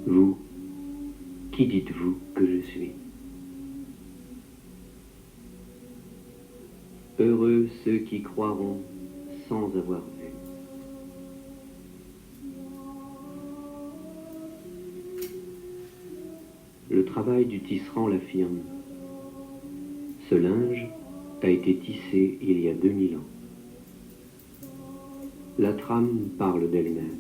Vous, qui dites-vous que je suis? Heureux ceux qui croiront sans avoir vu. Le travail du tisserand l'affirme. Ce linge a été tissé il y a 2000 ans. La trame parle d'elle-même.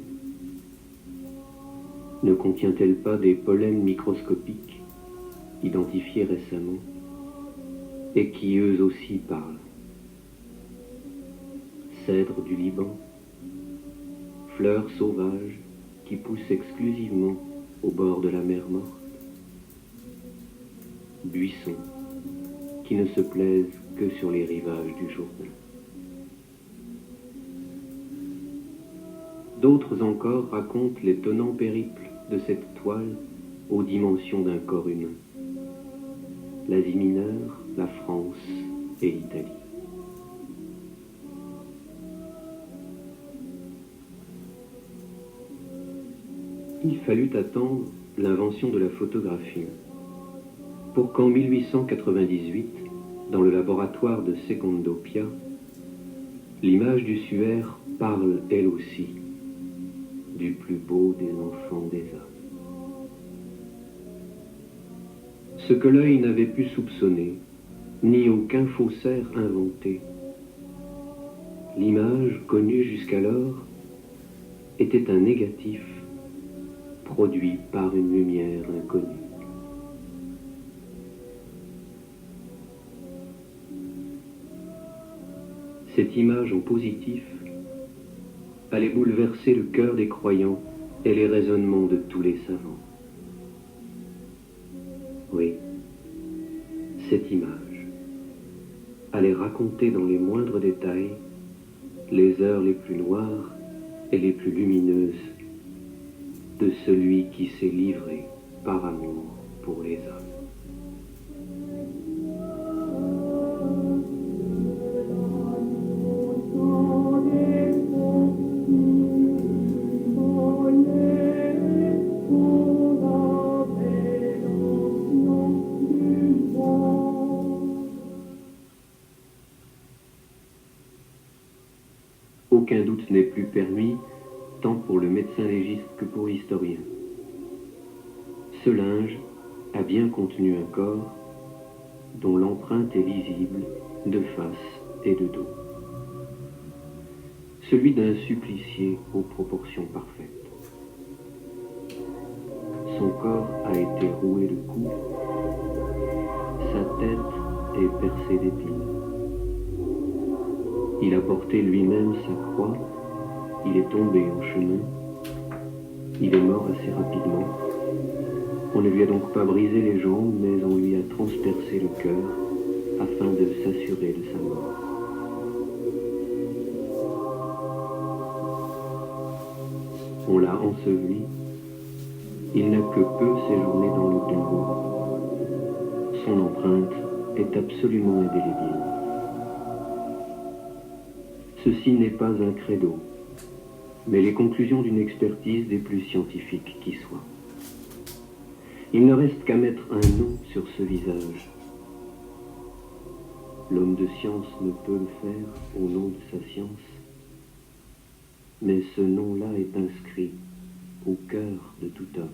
Ne contient-elle pas des pollens microscopiques, identifiés récemment, et qui eux aussi parlent? Cèdres du Liban, fleurs sauvages qui poussent exclusivement au bord de la mer morte, buissons qui ne se plaisent que sur les rivages du Jourdain. D'autres encore racontent les tenants périples de cette toile aux dimensions d'un corps humain. L'Asie mineure, la France et l'Italie. Il fallut attendre l'invention de la photographie pour qu'en 1898, dans le laboratoire de Secondo Pia, l'image du suaire parle elle aussi du plus beau des enfants des hommes. Ce que l'œil n'avait pu soupçonner, ni aucun faussaire inventé, l'image connue jusqu'alors était un négatif produit par une lumière inconnue. Cette image en positif allait bouleverser le cœur des croyants et les raisonnements de tous les savants. Oui, cette image allait raconter dans les moindres détails les heures les plus noires et les plus lumineuses de celui qui s'est livré par amour pour les hommes. Aucun doute n'est plus permis, tant pour le médecin légiste que pour l'historien. Ce linge a bien contenu un corps dont l'empreinte est visible de face et de dos. Celui d'un supplicié aux proportions parfaites. Son corps a été roué de coups, sa tête est percée d'épines. Il a porté lui-même sa croix, il est tombé en chemin, il est mort assez rapidement. On ne lui a donc pas brisé les jambes, mais on lui a transpercé le cœur afin de s'assurer de sa mort. On l'a enseveli, il n'a que peu séjourné dans le tombeau. Son empreinte est absolument indélébile. Ceci n'est pas un credo, mais les conclusions d'une expertise des plus scientifiques qui soient. Il ne reste qu'à mettre un nom sur ce visage. L'homme de science ne peut le faire au nom de sa science, mais ce nom-là est inscrit au cœur de tout homme.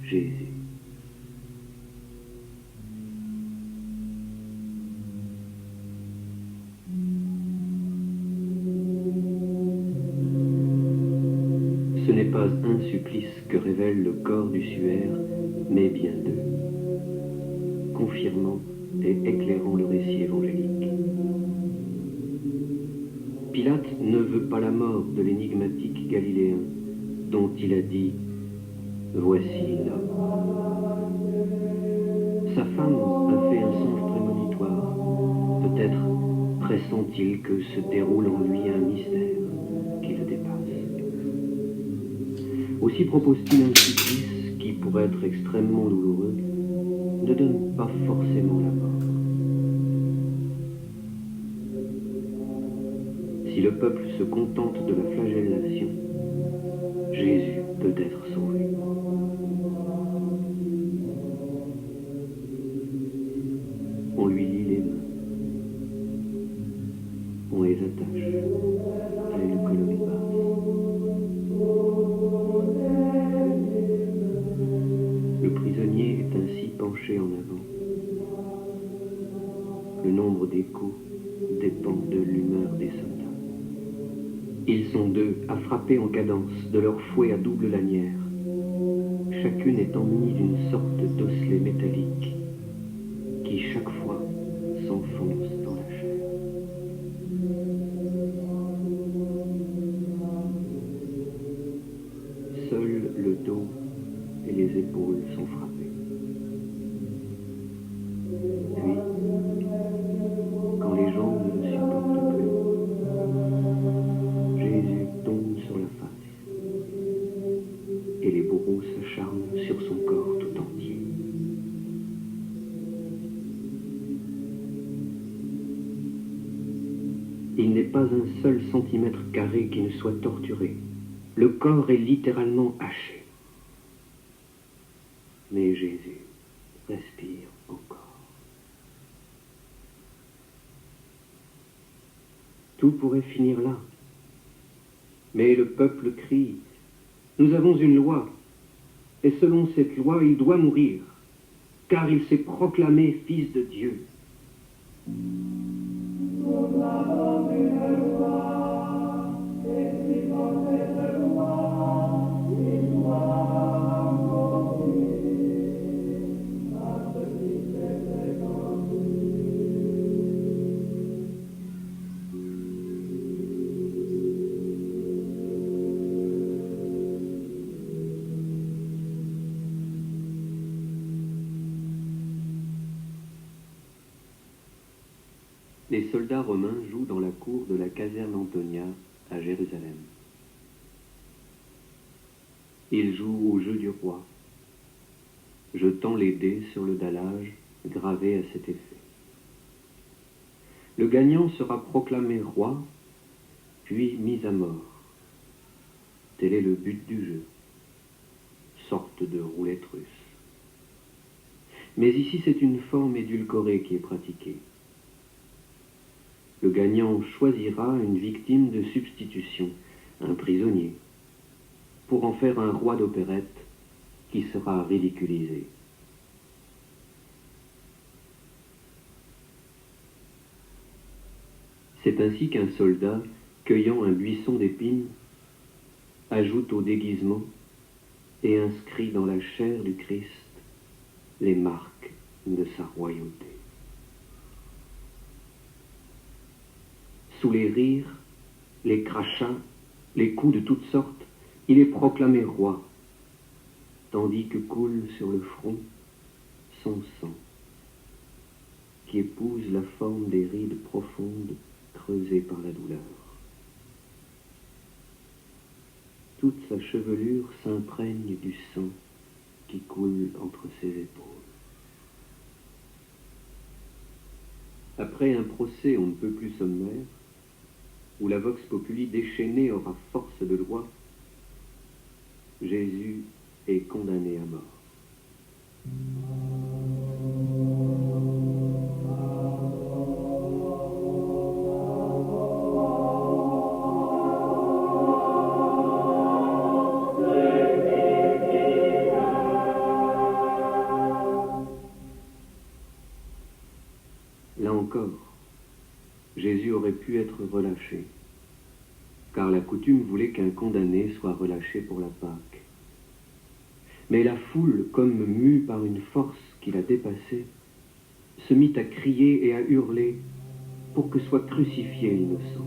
Jésus. Ce n'est pas un supplice que révèle le corps du suaire, mais bien deux, confirmant et éclairant le récit évangélique. Pilate ne veut pas la mort de l'énigmatique Galiléen, dont il a dit « Voici l'homme ». Sa femme a fait un songe prémonitoire. Peut-être pressent-il que se déroule en lui un mystère qui le dépasse. Aussi propose-t-il un supplice qui, pour être extrêmement douloureux, ne donne pas forcément la mort. Si le peuple se contente de la flagellation, Jésus peut peut être sauvé. On lui lie les mains, on les attache à une colonie basse. Le prisonnier est ainsi penché en avant. Le nombre des coups dépend de l'humeur des soldats. Ils sont 2 à frapper en cadence de leur fouet à double lanière, chacune étant munie d'une sorte d'osselet métallique qui chaque fois s'enfonce dans la chair. Seul le dos et les épaules sont frappés. Puis, quand les jambes ne supportent plus, Jésus tombe sur la face et les bourreaux s'acharnent sur son corps tout entier. Il n'est pas un seul centimètre carré qui ne soit torturé. Le corps est littéralement haché. Mais Jésus respire encore. Tout pourrait finir là. Mais le peuple crie, « Nous avons une loi, et selon cette loi, il doit mourir, car il s'est proclamé fils de Dieu. » Les soldats romains jouent dans la cour de la caserne Antonia à Jérusalem. Ils jouent au jeu du roi, jetant les dés sur le dallage gravé à cet effet. Le gagnant sera proclamé roi, puis mis à mort. Tel est le but du jeu, sorte de roulette russe. Mais ici, c'est une forme édulcorée qui est pratiquée. Le gagnant choisira une victime de substitution, un prisonnier, pour en faire un roi d'opérette qui sera ridiculisé. C'est ainsi qu'un soldat, cueillant un buisson d'épines, ajoute au déguisement et inscrit dans la chair du Christ les marques de sa royauté. Sous les rires, les crachats, les coups de toutes sortes, il est proclamé roi, tandis que coule sur le front son sang, qui épouse la forme des rides profondes creusées par la douleur. Toute sa chevelure s'imprègne du sang qui coule entre ses épaules. Après un procès on ne peut plus sommaire, où la vox populi déchaînée aura force de loi, Jésus est condamné à mort. Là encore, Jésus aurait pu être relâché, car la coutume voulait qu'un condamné soit relâché pour la Pâque. Mais la foule, comme mue par une force qui la dépassait, se mit à crier et à hurler pour que soit crucifié l'innocent.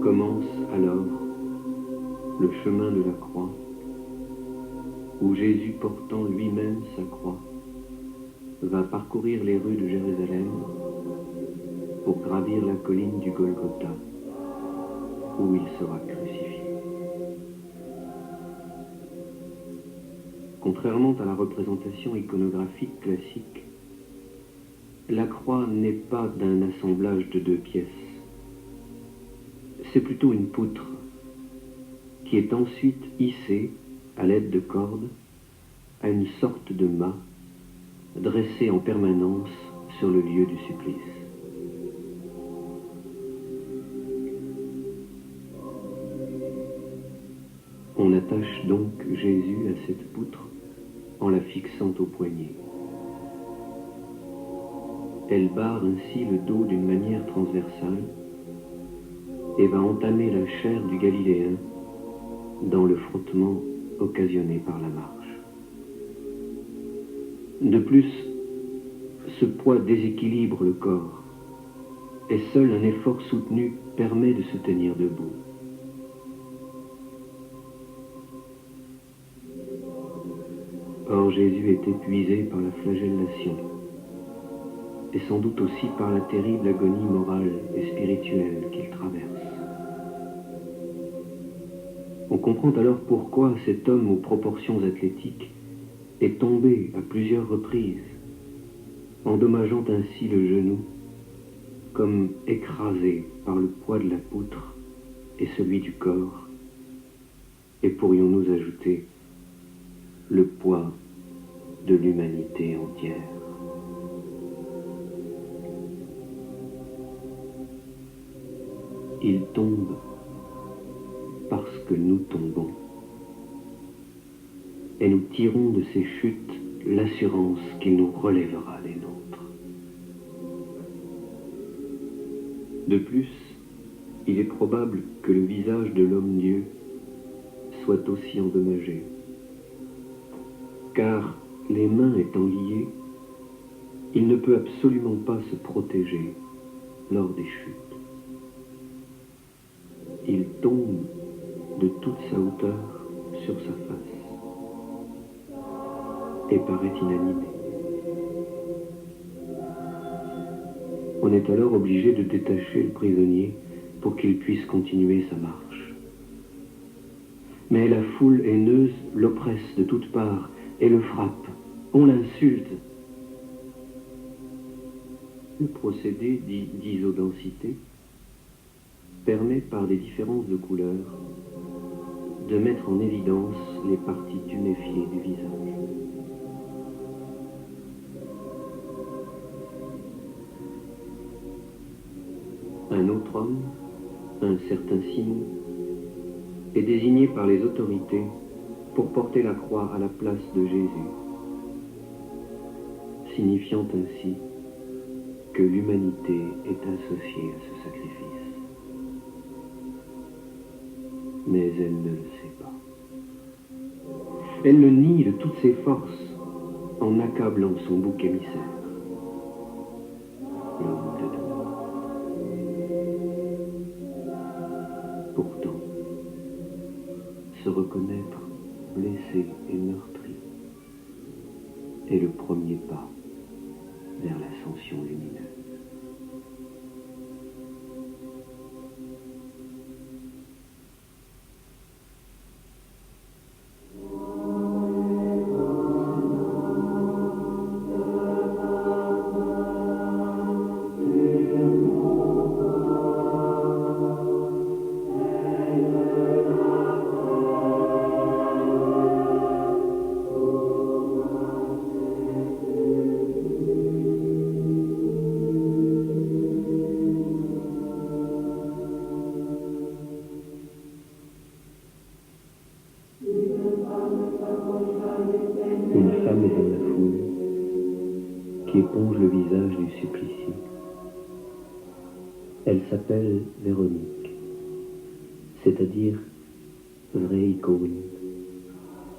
Commence alors le chemin de la croix, où Jésus portant lui-même sa croix va parcourir les rues de Jérusalem pour gravir la colline du Golgotha, où il sera crucifié. Contrairement à la représentation iconographique classique, la croix n'est pas d'un assemblage de deux pièces. C'est plutôt une poutre qui est ensuite hissée à l'aide de cordes à une sorte de mât dressé en permanence sur le lieu du supplice. On attache donc Jésus à cette poutre en la fixant au poignet. Elle barre ainsi le dos d'une manière transversale et va entamer la chair du Galiléen dans le frottement occasionné par la marche. De plus, ce poids déséquilibre le corps et seul un effort soutenu permet de se tenir debout. Or Jésus est épuisé par la flagellation et sans doute aussi par la terrible agonie morale et spirituelle qu'il traverse. On comprend alors pourquoi cet homme aux proportions athlétiques est tombé à plusieurs reprises, endommageant ainsi le genou, comme écrasé par le poids de la poutre et celui du corps, et pourrions-nous ajouter le poids de l'humanité entière. Il tombe parce que nous tombons. Et nous tirons de ces chutes l'assurance qu'il nous relèvera les nôtres. De plus, il est probable que le visage de l'homme-dieu soit aussi endommagé, car les mains étant liées, il ne peut absolument pas se protéger lors des chutes. Il tombe de toute sa hauteur sur sa face et paraît inanimé. On est alors obligé de détacher le prisonnier pour qu'il puisse continuer sa marche. Mais la foule haineuse l'oppresse de toutes parts et le frappe. On l'insulte. Le procédé dit d'isodensité permet par des différences de couleur de mettre en évidence les parties tuméfiées du visage. Un autre homme, un certain Simon, est désigné par les autorités pour porter la croix à la place de Jésus, signifiant ainsi que l'humanité est associée à ce sacrifice. Mais elle ne le sait pas. Elle le nie de toutes ses forces en accablant son bouc émissaire, l'homme de demain. Pourtant, se reconnaître blessé et meurtri est le premier pas vers l'ascension lumineuse. Une femme est dans la foule qui éponge le visage du supplicié. Elle s'appelle Véronique, c'est-à-dire vraie icône,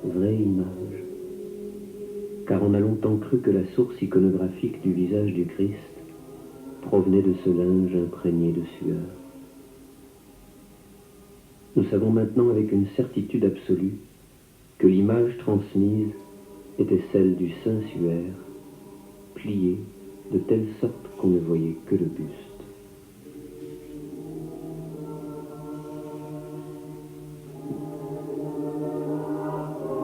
vraie image, car on a longtemps cru que la source iconographique du visage du Christ provenait de ce linge imprégné de sueur. Nous savons maintenant avec une certitude absolue que l'image transmise était celle du Saint-Suaire, pliée de telle sorte qu'on ne voyait que le buste.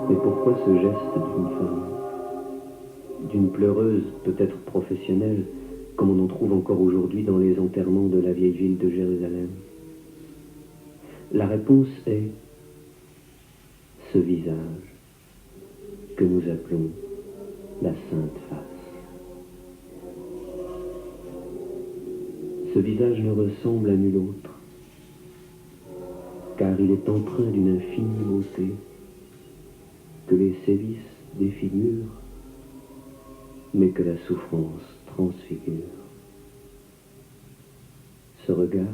Mais pourquoi ce geste d'une femme, d'une pleureuse peut-être professionnelle, comme on en trouve encore aujourd'hui dans les enterrements de la vieille ville de Jérusalem? La réponse est ce visage que nous appelons la Sainte Face. Ce visage ne ressemble à nul autre, car il est empreint d'une infinie beauté que les sévices défigurent, mais que la souffrance transfigure. Ce regard,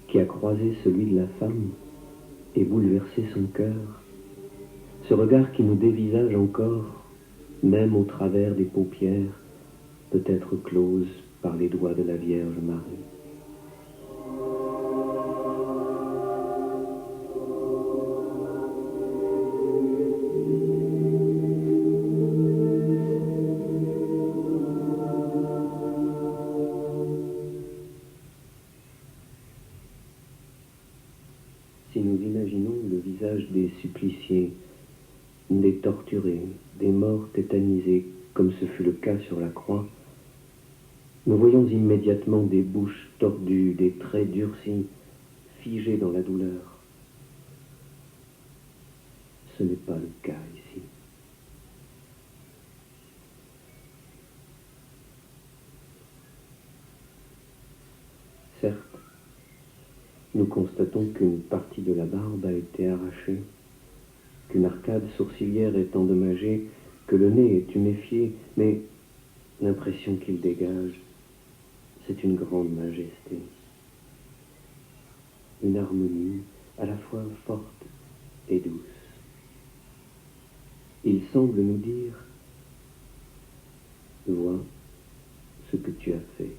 qui a croisé celui de la femme et bouleversé son cœur, ce regard qui nous dévisage encore, même au travers des paupières, peut-être closes par les doigts de la Vierge Marie. Si nous imaginons le visage des suppliciés, des torturés, des morts tétanisés, comme ce fut le cas sur la croix, nous voyons immédiatement des bouches tordues, des traits durcis, figés dans la douleur. Ce n'est pas le cas ici. Certes, nous constatons qu'une partie de la barbe a été arrachée, qu'une arcade sourcilière est endommagée, que le nez est tuméfié, mais l'impression qu'il dégage, c'est une grande majesté, une harmonie à la fois forte et douce. Il semble nous dire, vois ce que tu as fait,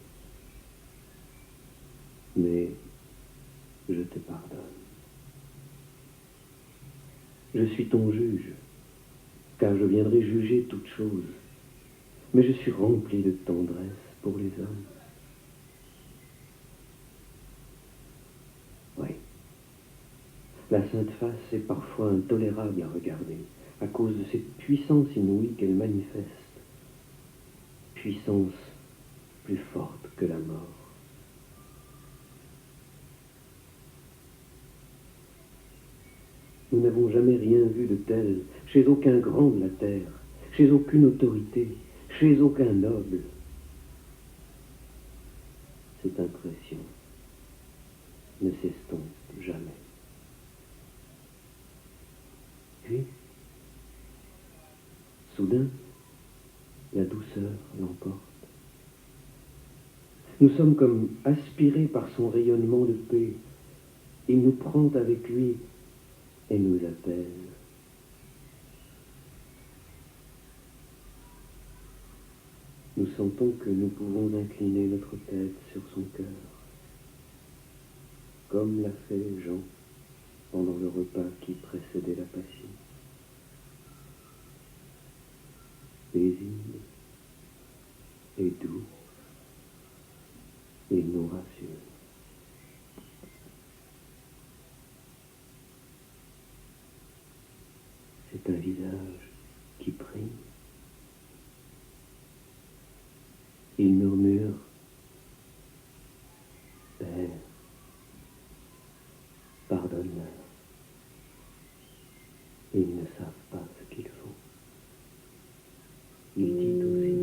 mais je te pardonne. Je suis ton juge, car je viendrai juger toutes choses, mais je suis rempli de tendresse pour les hommes. Oui, la Sainte Face est parfois intolérable à regarder, à cause de cette puissance inouïe qu'elle manifeste, puissance plus forte que la mort. Nous n'avons jamais rien vu de tel, chez aucun grand de la terre, chez aucune autorité, chez aucun noble. Cette impression ne s'estompe jamais. Puis, soudain, la douceur l'emporte. Nous sommes comme aspirés par son rayonnement de paix. Il nous prend avec lui et nous apaise. Nous sentons que nous pouvons incliner notre tête sur son cœur, comme l'a fait Jean pendant le repas qui précédait la Passion. Paisible et doux, il nous rassure. C'est un visage qui prie. Il murmure, Père, pardonne-leur. Ils ne savent pas ce qu'ils font. Il dit aussi,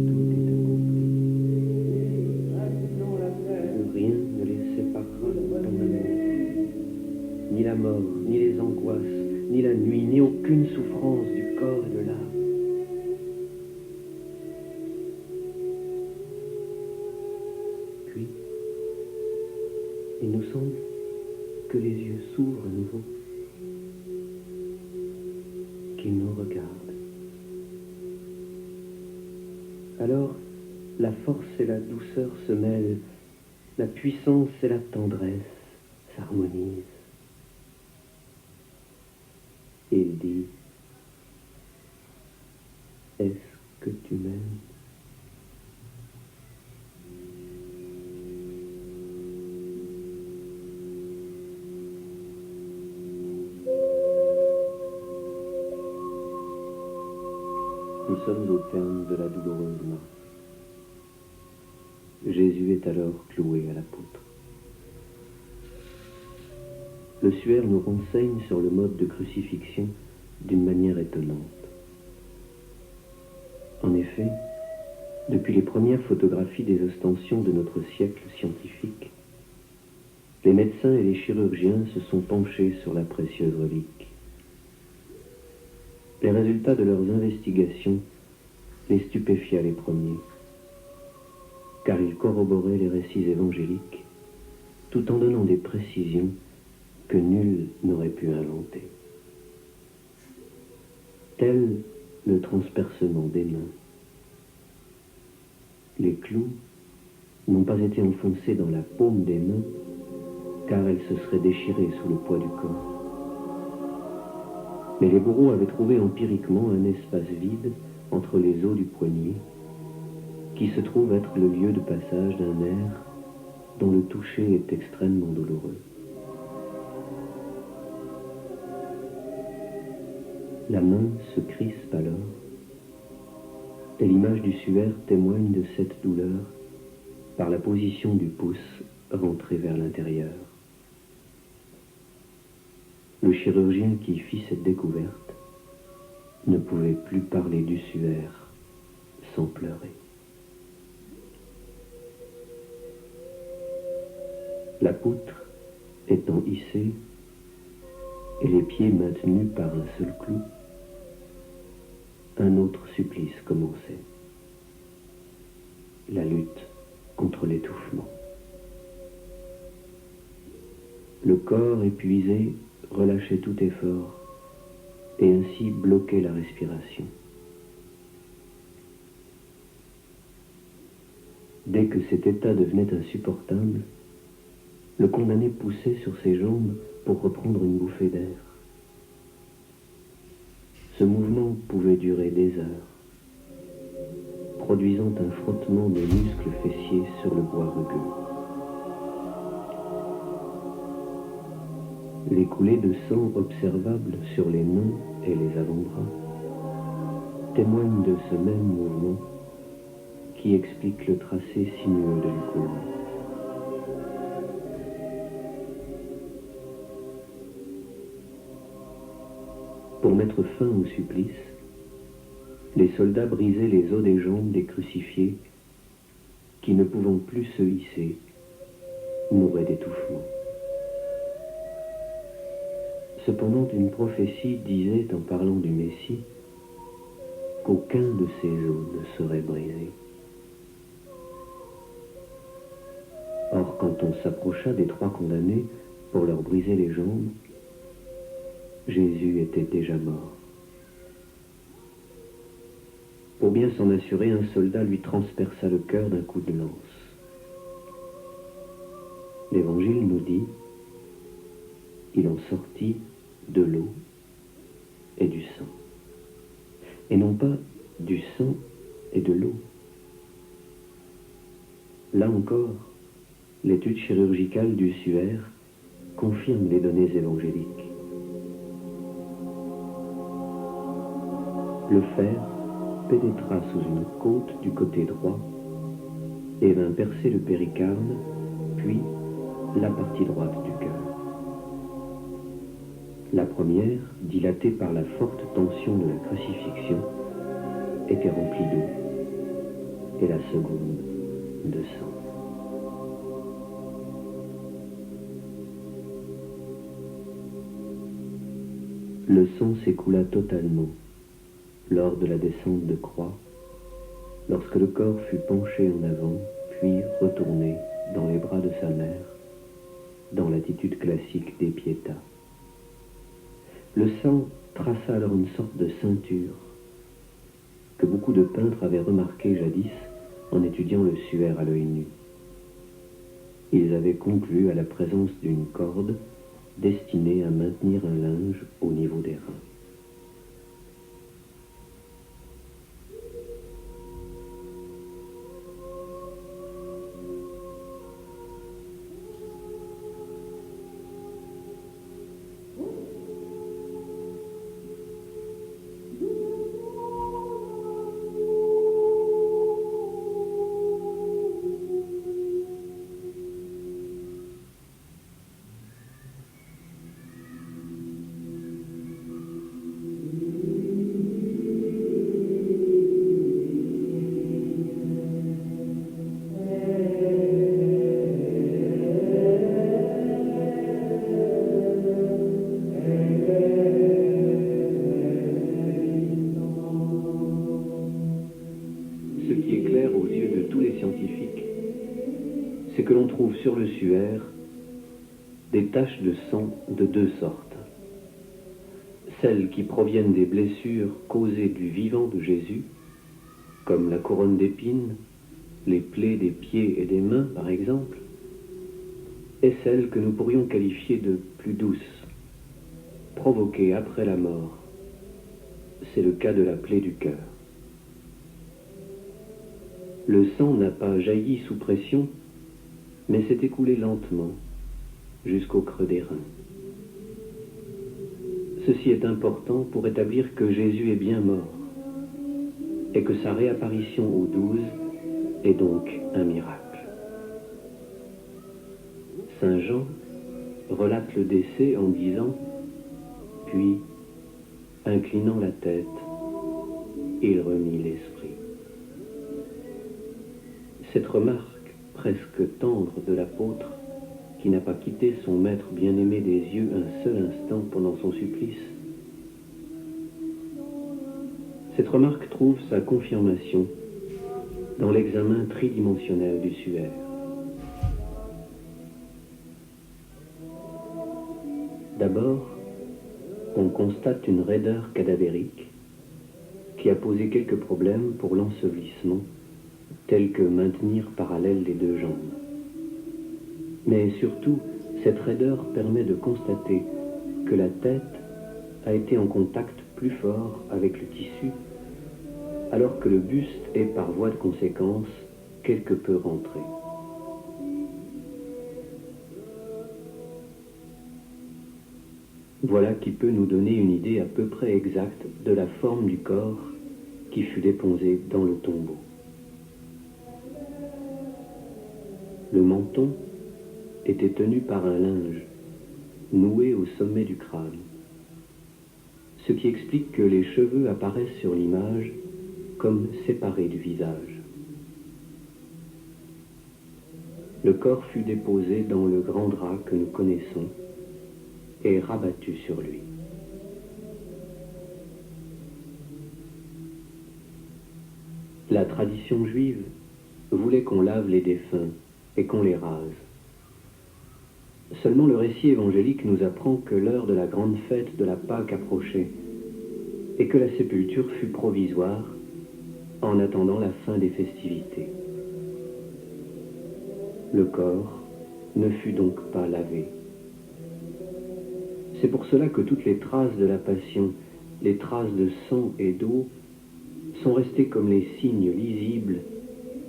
tout est accompli. Rien ne les séparera de ton amour. Ni la mort, ni les angoisses, ni la nuit, ni aucune souffrance du corps et de l'âme. Puis, il nous semble que les yeux s'ouvrent à nouveau, qu'ils nous regardent. Alors, la force et la douceur se mêlent, la puissance et la tendresse s'harmonisent. Il dit, est-ce que tu m'aimes? Nous sommes au terme de la douloureuse marche. Jésus est alors cloué à la poutre. Le suaire nous renseigne sur le mode de crucifixion d'une manière étonnante. En effet, depuis les premières photographies des ostensions de notre siècle scientifique, les médecins et les chirurgiens se sont penchés sur la précieuse relique. Les résultats de leurs investigations les stupéfiaient les premiers, car ils corroboraient les récits évangéliques, tout en donnant des précisions que nul n'aurait pu inventer. Tel le transpercement des mains. Les clous n'ont pas été enfoncés dans la paume des mains, car elles se seraient déchirées sous le poids du corps. Mais les bourreaux avaient trouvé empiriquement un espace vide entre les os du poignet, qui se trouve être le lieu de passage d'un nerf dont le toucher est extrêmement douloureux. La main se crispe alors, et l'image du suaire témoigne de cette douleur par la position du pouce rentré vers l'intérieur. Le chirurgien qui fit cette découverte ne pouvait plus parler du suaire sans pleurer. La poutre étant hissée et les pieds maintenus par un seul clou, un autre supplice commençait. La lutte contre l'étouffement. Le corps épuisé relâchait tout effort et ainsi bloquait la respiration. Dès que cet état devenait insupportable, le condamné poussait sur ses jambes pour reprendre une bouffée d'air. Ce mouvement pouvait durer des heures, produisant un frottement des muscles fessiers sur le bois rugueux. Les coulées de sang observables sur les mains et les avant-bras témoignent de ce même mouvement qui explique le tracé sinueux de l'écoulement. Pour mettre fin au supplice, les soldats brisaient les os des jambes des crucifiés qui, ne pouvant plus se hisser, mouraient d'étouffement. Cependant, une prophétie disait, en parlant du Messie, qu'aucun de ces os ne serait brisé. Or, quand on s'approcha des trois condamnés pour leur briser les jambes, Jésus était déjà mort. Pour bien s'en assurer, un soldat lui transperça le cœur d'un coup de lance. L'Évangile nous dit, il en sortit de l'eau et du sang. Et non pas du sang et de l'eau. Là encore, l'étude chirurgicale du suaire confirme les données évangéliques. Le fer pénétra sous une côte du côté droit et vint percer le péricarde, puis la partie droite du cœur. La première, dilatée par la forte tension de la crucifixion, était remplie d'eau, et la seconde de sang. Le sang s'écoula totalement lors de la descente de croix, lorsque le corps fut penché en avant, puis retourné dans les bras de sa mère, dans l'attitude classique des Pietà. Le sang traça alors une sorte de ceinture que beaucoup de peintres avaient remarqué jadis en étudiant le suaire à l'œil nu. Ils avaient conclu à la présence d'une corde destinée à maintenir un linge au niveau des reins. Ce qui est clair aux yeux de tous les scientifiques, c'est que l'on trouve sur le suaire des taches de sang de deux sortes. Celles qui proviennent des blessures causées du vivant de Jésus, comme la couronne d'épines, les plaies des pieds et des mains par exemple, et celles que nous pourrions qualifier de plus douces, provoquées après la mort. C'est le cas de la plaie du cœur. Le sang n'a pas jailli sous pression, mais s'est écoulé lentement jusqu'au creux des reins. Ceci est important pour établir que Jésus est bien mort et que sa réapparition aux 12 est donc un miracle. Saint Jean relate le décès en disant « Puis, inclinant la tête, il remit l'esprit ». Cette remarque presque tendre de l'apôtre, qui n'a pas quitté son maître bien-aimé des yeux un seul instant pendant son supplice, cette remarque trouve sa confirmation dans l'examen tridimensionnel du suaire. D'abord, on constate une raideur cadavérique qui a posé quelques problèmes pour l'ensevelissement, tels que maintenir parallèles les deux jambes. Mais surtout, cette raideur permet de constater que la tête a été en contact plus fort avec le tissu, alors que le buste est par voie de conséquence quelque peu rentré. Voilà qui peut nous donner une idée à peu près exacte de la forme du corps qui fut déposé dans le tombeau. Le menton était tenu par un linge noué au sommet du crâne, ce qui explique que les cheveux apparaissent sur l'image comme séparés du visage. Le corps fut déposé dans le grand drap que nous connaissons et rabattu sur lui. La tradition juive voulait qu'on lave les défunts et qu'on les rase. Seulement le récit évangélique nous apprend que l'heure de la grande fête de la Pâque approchait et que la sépulture fut provisoire en attendant la fin des festivités. Le corps ne fut donc pas lavé. C'est pour cela que toutes les traces de la Passion, les traces de sang et d'eau, sont restées comme les signes lisibles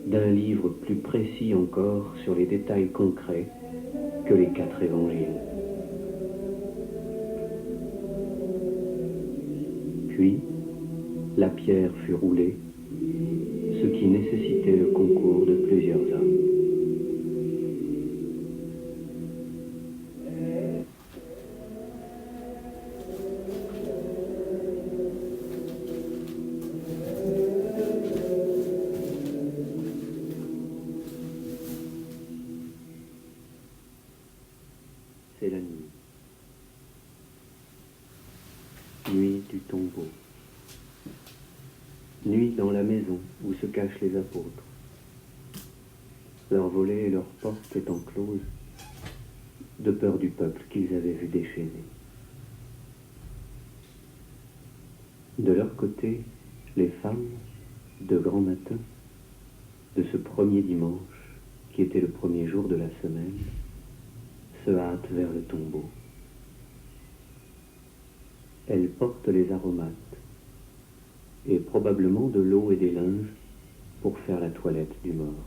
d'un livre plus précis encore sur les détails concrets que les 4 évangiles. Puis, la pierre fut roulée, ce qui nécessitait le concours de plusieurs hommes. C'est la nuit. Nuit du tombeau. Nuit dans la maison où se cachent les apôtres. Leurs volets et leurs portes étant closes, de peur du peuple qu'ils avaient vu déchaîné. De leur côté, les femmes, de grand matin, de ce premier dimanche, qui était le premier jour de la semaine, se hâte vers le tombeau. Elle porte les aromates, et probablement de l'eau et des linges pour faire la toilette du mort.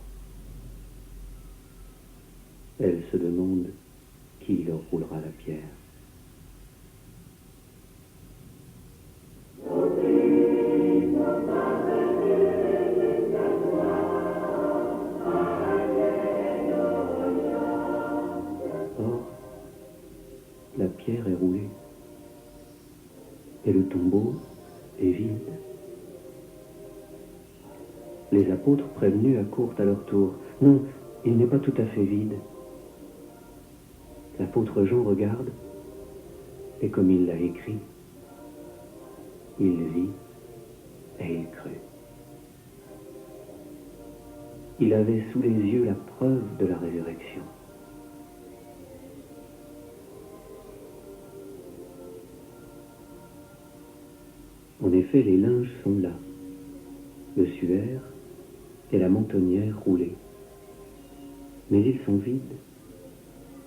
Elle se demande qui leur roulera la pierre. Or, la pierre est roulée, et le tombeau est vide. Les apôtres prévenus accourent à leur tour. Non, il n'est pas tout à fait vide. L'apôtre Jean regarde, et comme il l'a écrit, il vit et il crut. Il avait sous les yeux la preuve de la résurrection. En effet, les linges sont là, le suaire et la mentonnière roulés. Mais ils sont vides,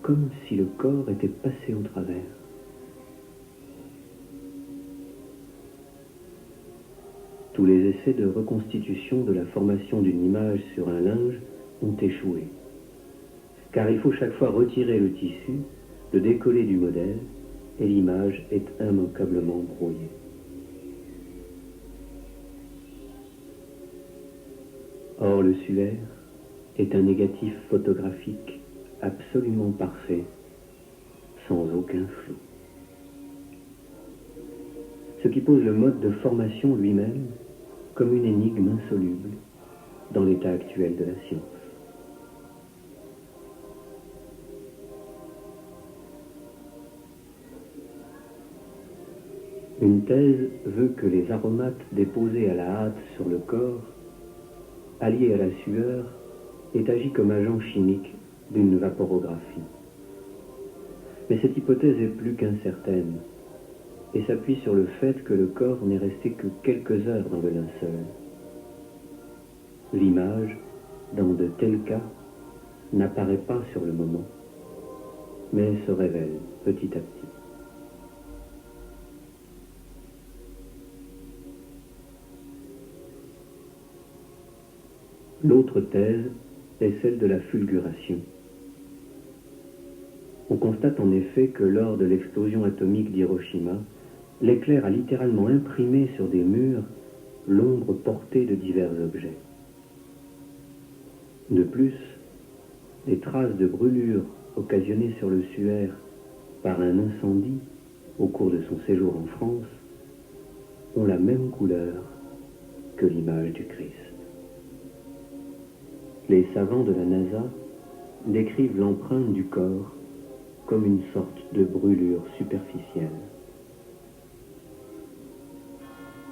comme si le corps était passé au travers. Tous les essais de reconstitution de la formation d'une image sur un linge ont échoué, car il faut chaque fois retirer le tissu, le décoller du modèle, et l'image est immanquablement brouillée. Or, le suaire est un négatif photographique absolument parfait, sans aucun flou. Ce qui pose le mode de formation lui-même comme une énigme insoluble dans l'état actuel de la science. Une thèse veut que les aromates déposés à la hâte sur le corps, alliés à la sueur, aient agi comme agent chimique d'une vaporographie. Mais cette hypothèse est plus qu'incertaine et s'appuie sur le fait que le corps n'est resté que quelques heures dans le linceul. L'image, dans de tels cas, n'apparaît pas sur le moment, mais se révèle petit à petit. L'autre thèse est celle de la fulguration. On constate en effet que lors de l'explosion atomique d'Hiroshima, l'éclair a littéralement imprimé sur des murs l'ombre portée de divers objets. De plus, les traces de brûlure occasionnées sur le suaire par un incendie au cours de son séjour en France ont la même couleur que l'image du Christ. Les savants de la NASA décrivent l'empreinte du corps comme une sorte de brûlure superficielle.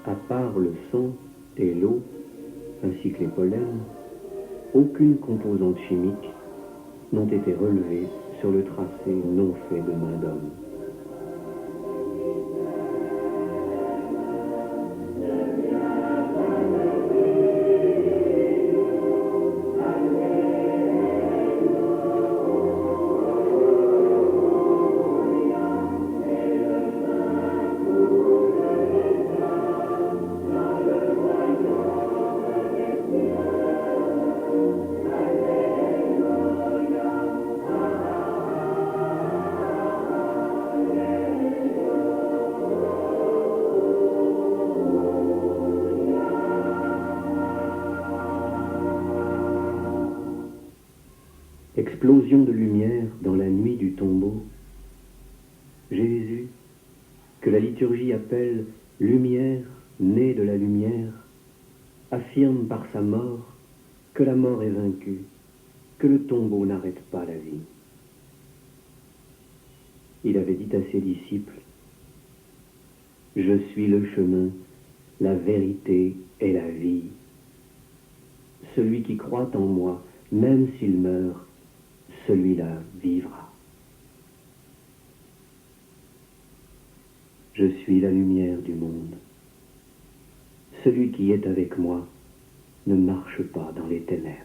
À part le sang et l'eau, ainsi que les pollens, aucune composante chimique n'ont été relevées sur le tracé non fait de main d'homme. Explosion de lumière dans la nuit du tombeau. Jésus, que la liturgie appelle lumière née de la lumière, affirme par sa mort que la mort est vaincue, que le tombeau n'arrête pas la vie. Il avait dit à ses disciples: « Je suis le chemin, la vérité et la vie. Celui qui croit en moi, même s'il meurt, celui-là vivra. Je suis la lumière du monde. Celui qui est avec moi ne marche pas dans les ténèbres. »